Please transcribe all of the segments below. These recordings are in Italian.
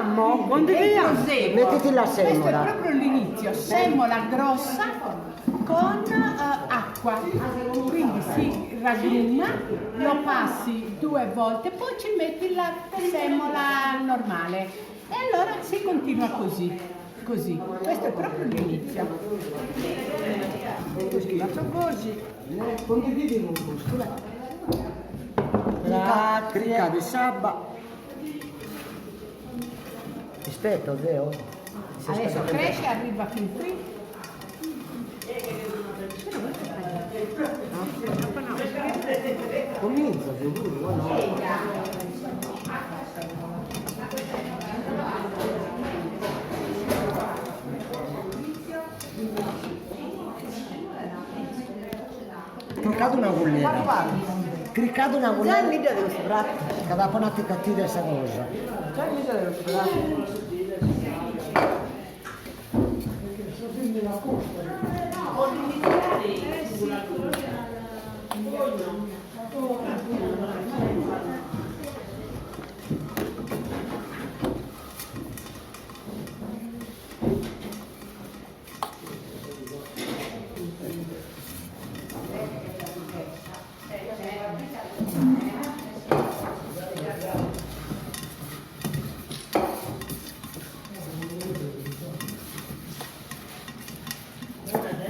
Continuiamo, continuiamo. Mettiti la Questo è semola. proprio l'inizio, semola grossa con acqua, quindi si ragruma, lo passi 2 volte, poi ci metti il latte semola normale e allora si continua così, così. Questo è proprio l'inizio. Faccio così. Condividi un gusto. Cricca di sabba. Aspetta, Zeo. Adesso cresce, arriva fin qui. Comincia, sicuro, no? Criccato una gullera. Criccato una gullera. Già il video dello soprattutto. Che va una cattiva questa cosa. Già il video dello soprattutto.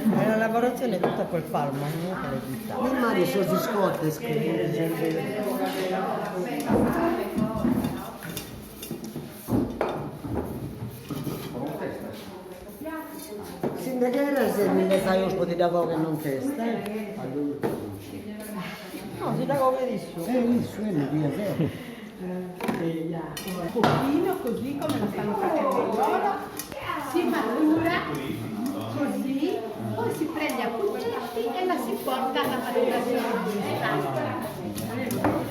È una lavorazione tutta col palmo, non con le dita. Mi mani sono di scotte, scrive. Sindacare se mi fai un po' di lavoro che non testa. No, si dà come disso. Isso, mi piace. Un pochino così come lo stanno facendo loro, si matura così, poi si prende a cuccetti e la si porta alla maturazione giusta.